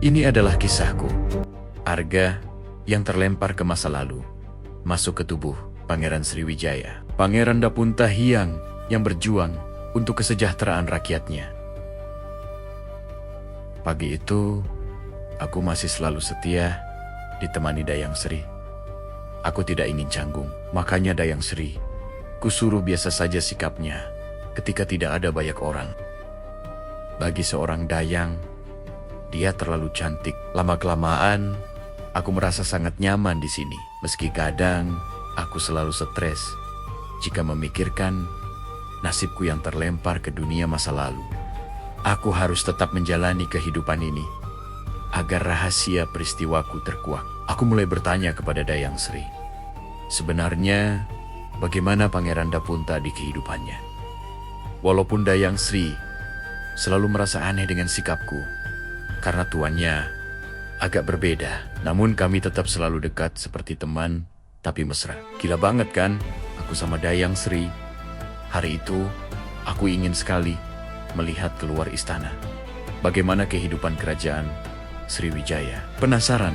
Ini adalah kisahku. Arga yang terlempar ke masa lalu, masuk ke tubuh Pangeran Sriwijaya. Pangeran Dapunta Hyang yang berjuang untuk kesejahteraan rakyatnya. Pagi itu, aku masih selalu setia ditemani Dayang Sri. Aku tidak ingin canggung, makanya Dayang Sri kusuruh biasa saja sikapnya ketika tidak ada banyak orang. Bagi seorang Dayang, dia terlalu cantik. Lama-kelamaan, aku merasa sangat nyaman di sini. Meski kadang aku selalu stres jika memikirkan nasibku yang terlempar ke dunia masa lalu. Aku harus tetap menjalani kehidupan ini agar rahasia peristiwaku terkuak. Aku mulai bertanya kepada Dayang Sri, sebenarnya bagaimana Pangeran Dapunta di kehidupannya? Walaupun Dayang Sri selalu merasa aneh dengan sikapku, karena tuannya agak berbeda, namun kami tetap selalu dekat seperti teman, tapi mesra. Gila banget kan, aku sama Dayang Sri. Hari itu, aku ingin sekali melihat keluar istana. Bagaimana kehidupan kerajaan Sriwijaya. Penasaran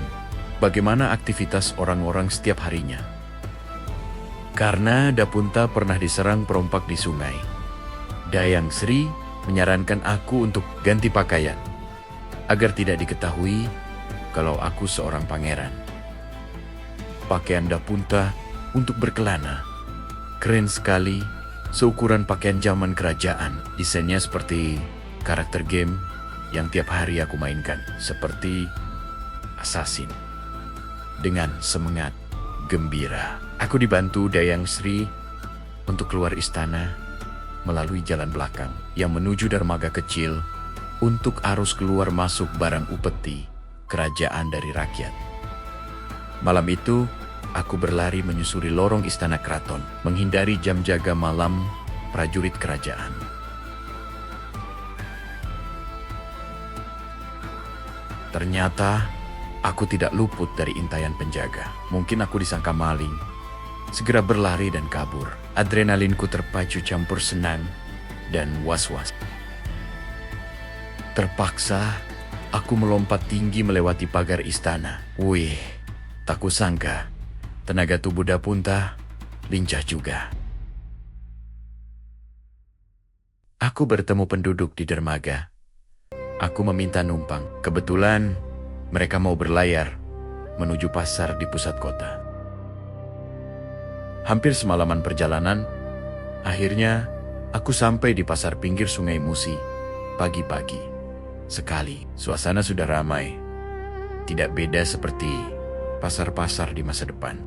bagaimana aktivitas orang-orang setiap harinya. Karena Dapunta pernah diserang perompak di sungai, Dayang Sri menyarankan aku untuk ganti pakaian agar tidak diketahui kalau aku seorang pangeran. Pakaian Dapunta untuk berkelana keren sekali, seukuran pakaian zaman kerajaan. Desainnya seperti karakter game yang tiap hari aku mainkan, seperti Assassin. Dengan semangat gembira, aku dibantu Dayang Sri untuk keluar istana melalui jalan belakang yang menuju dermaga kecil untuk arus keluar masuk barang upeti kerajaan dari rakyat. Malam itu, aku berlari menyusuri lorong istana keraton, menghindari jam jaga malam prajurit kerajaan. Ternyata, aku tidak luput dari intayan penjaga. Mungkin aku disangka maling. Segera berlari dan kabur. Adrenalinku terpacu campur senang dan was-was. Terpaksa, aku melompat tinggi melewati pagar istana. Wih, tak kusangka, tenaga tubuh Dapunta lincah juga. Aku bertemu penduduk di dermaga. Aku meminta numpang. Kebetulan mereka mau berlayar menuju pasar di pusat kota. Hampir semalaman perjalanan, akhirnya aku sampai di pasar pinggir Sungai Musi pagi-pagi. Sekali, suasana sudah ramai. Tidak beda seperti pasar-pasar di masa depan.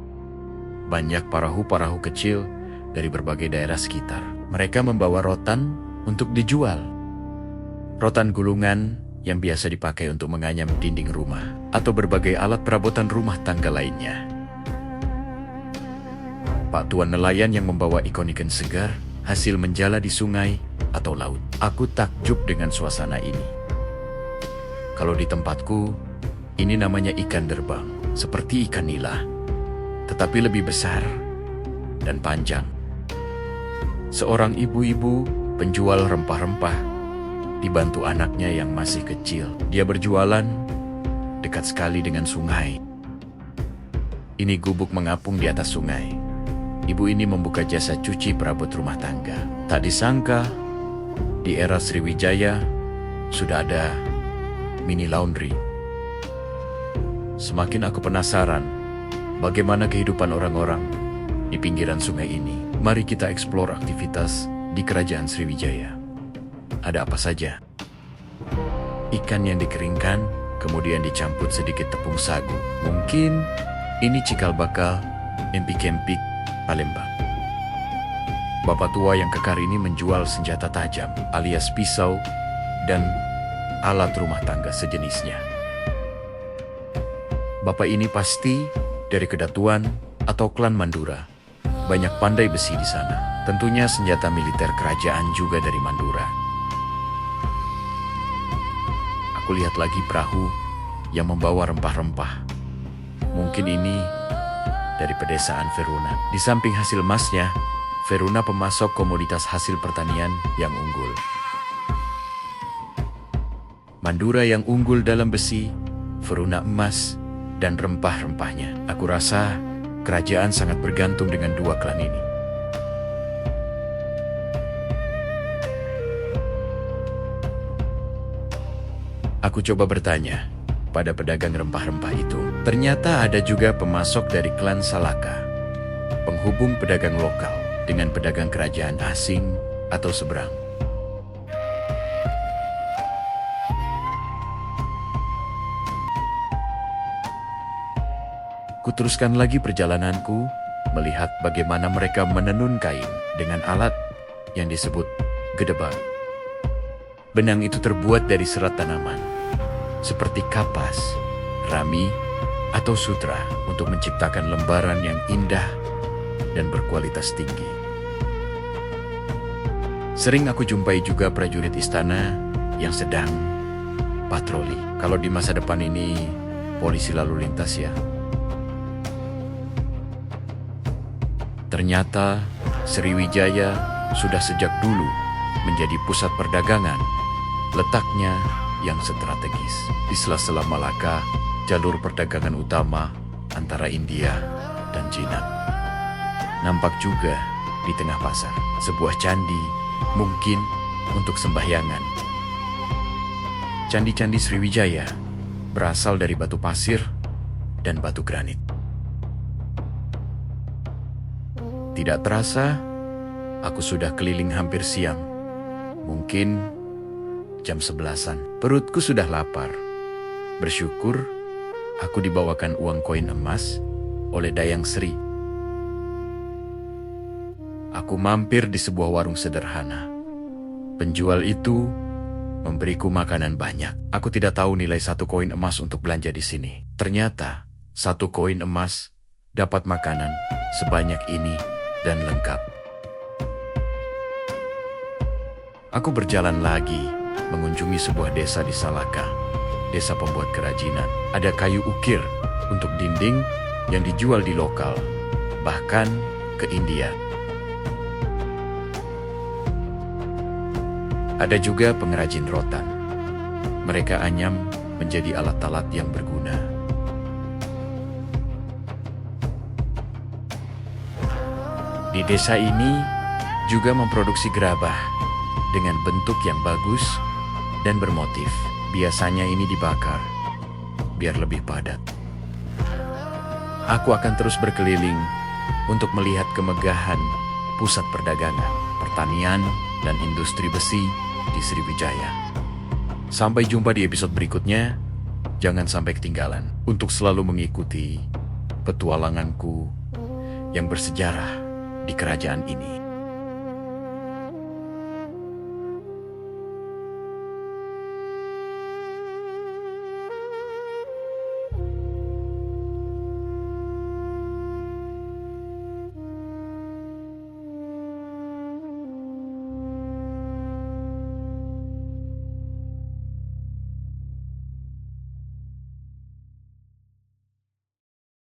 Banyak parahu-parahu kecil dari berbagai daerah sekitar. Mereka membawa rotan untuk dijual. Rotan gulungan yang biasa dipakai untuk menganyam dinding rumah atau berbagai alat perabotan rumah tangga lainnya. Pak Tuan nelayan yang membawa ikan-ikan segar hasil menjala di sungai atau laut. Aku takjub dengan suasana ini. Kalau di tempatku, ini namanya ikan derbang, seperti ikan nila, tetapi lebih besar dan panjang. Seorang ibu-ibu penjual rempah-rempah dibantu anaknya yang masih kecil. Dia berjualan dekat sekali dengan sungai. Ini gubuk mengapung di atas sungai. Ibu ini membuka jasa cuci perabot rumah tangga. Tak disangka, di era Sriwijaya sudah ada mini laundry. Semakin aku penasaran bagaimana kehidupan orang-orang di pinggiran sungai ini. Mari kita eksplor aktivitas di kerajaan Sriwijaya. Ada apa saja? Ikan yang dikeringkan, kemudian dicampur sedikit tepung sagu. Mungkin ini cikal bakal empik-empik Palembang. Bapak tua yang kekar ini menjual senjata tajam alias pisau dan alat rumah tangga sejenisnya. Bapak ini pasti dari kedatuan atau klan Mandura. Banyak pandai besi di sana. Tentunya senjata militer kerajaan juga dari Mandura. Aku lihat lagi perahu yang membawa rempah-rempah. Mungkin ini dari pedesaan Verona. Di samping hasil emasnya, Verona pemasok komoditas hasil pertanian yang unggul. Mandura yang unggul dalam besi veruna emas, dan rempah-rempahnya. Aku rasa kerajaan sangat bergantung dengan dua klan ini. Aku coba bertanya pada pedagang rempah-rempah itu. Ternyata ada juga pemasok dari klan Salaka, penghubung pedagang lokal dengan pedagang kerajaan asing atau seberang. Kuteruskan lagi perjalananku, melihat bagaimana mereka menenun kain dengan alat yang disebut gedebak. Benang itu terbuat dari serat tanaman, seperti kapas, rami, atau sutra untuk menciptakan lembaran yang indah dan berkualitas tinggi. Sering aku jumpai juga prajurit istana yang sedang patroli. Kalau di masa depan ini, polisi lalu lintas ya. Ternyata Sriwijaya sudah sejak dulu menjadi pusat perdagangan, letaknya yang strategis di sela-sela Malaka, jalur perdagangan utama antara India dan Cina. Nampak juga di tengah pasar sebuah candi, mungkin untuk sembahyangan. Candi-candi Sriwijaya berasal dari batu pasir dan batu granit. Tidak terasa, aku sudah keliling hampir siang. Mungkin jam 11-an. Perutku sudah lapar. Bersyukur, aku dibawakan uang koin emas oleh Dayang Sri. Aku mampir di sebuah warung sederhana. Penjual itu memberiku makanan banyak. Aku tidak tahu nilai satu koin emas untuk belanja di sini. Ternyata, satu koin emas dapat makanan sebanyak ini dan lengkap. Aku berjalan lagi, mengunjungi sebuah desa di Salaka, desa pembuat kerajinan. Ada kayu ukir untuk dinding yang dijual di lokal, bahkan ke India. Ada juga pengrajin rotan. Mereka anyam menjadi alat-alat yang berguna. Di desa ini juga memproduksi gerabah dengan bentuk yang bagus dan bermotif. Biasanya ini dibakar biar lebih padat. Aku akan terus berkeliling untuk melihat kemegahan pusat perdagangan, pertanian, dan industri besi di Sriwijaya. Sampai jumpa di episode berikutnya. Jangan sampai ketinggalan untuk selalu mengikuti petualanganku yang bersejarah di kerajaan ini.